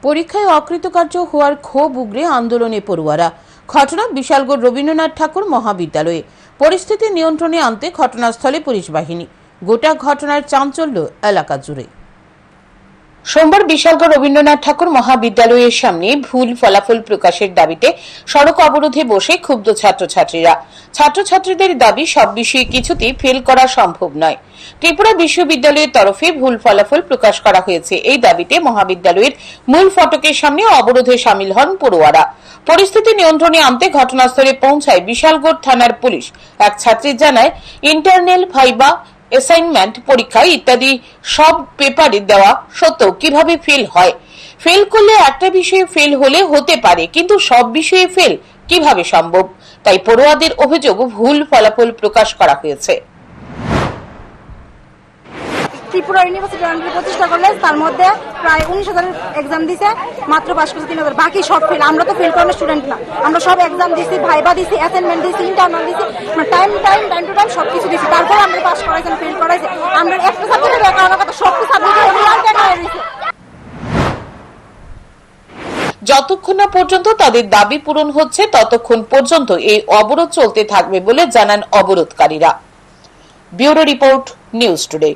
পরীক্ষায় অকৃতকার্য হওয়ার ক্ষোভ উগরে আন্দোলনে পড়ুয়ারা। ঘটনা বিশালগড় রবীন্দ্রনাথ ঠাকুর মহাবিদ্যালয়ে। পরিস্থিতি নিয়ন্ত্রণে আনতে ঘটনাস্থলে পুলিশ বাহিনী। গোটা ঘটনার চাঞ্চল্য এলাকা জুড়ে। সোমবার বিশালগড় রবীন্দ্রনাথ ঠাকুর মহাবিদ্যালয়ের সামনে ভুল ফলাফল প্রকাশের দাবিতে সড়ক অবরোধে বসে ক্ষুব্ধ ছাত্রছাত্রীরা। ছাত্রছাত্রীদের দাবি, সব বিষয়ে কিছুতেই ফেল করা সম্ভব নয়। ত্রিপুরা বিশ্ববিদ্যালয়ের তরফে ভুল ফলাফল প্রকাশ করা হয়েছে। এই দাবিতে মহাবিদ্যালয়ের মূল ফটকের সামনে অবরোধে সামিল হন পড়ুয়ারা। পরিস্থিতি নিয়ন্ত্রণে আনতে ঘটনাস্থলে পৌঁছায় বিশালগড় থানার পুলিশ। এক ছাত্রী জানায়, ইন্টারনাল, ভাইবা, অ্যাসাইনমেন্ট পরীক্ষা ইত্যাদি সব পেপারে দেওয়া সত্ত্বেও কিভাবে ফেল হয়? ফেল করলে একটা বিষয়ে ফেল হলে হতে পারে, কিন্তু সব বিষয়ে ফেল কিভাবে সম্ভব? তাই পড়ুয়াদের অভিযোগ, ভুল ফলাফল প্রকাশ করা হয়েছে। ত্রিপুরা ইউনিভার্সিটি 25টা কলেজ, তার মধ্যে প্রায় 19,000 এক্সাম দিছে, মাত্র পাস করছে 3,000। বাকি সব ফেল। আমরা তো ফেল করার স্টুডেন্ট না, আমরা সব এক্সাম দিছি, ভাইবা দিছি, অ্যাসাইনমেন্ট দিছি, ইন্টারনাল দিছি, টাইম টু টাইম সবকিছু দিছি, তারপর আমরা পাস করাইছেন, ফেল করাইছে। আমরা একটা সাবজেক্টের কারণে কথা সব সাবজেক্টে রিয়ালটা হয়ে গেছে। যতক্ষণ না পর্যন্ত তাদের দাবি পূরণ হচ্ছে, ততক্ষণ পর্যন্ত এই অবরোধ চলতে থাকবে বলে জানান অবরোধকারীরা। Bureau report, news today.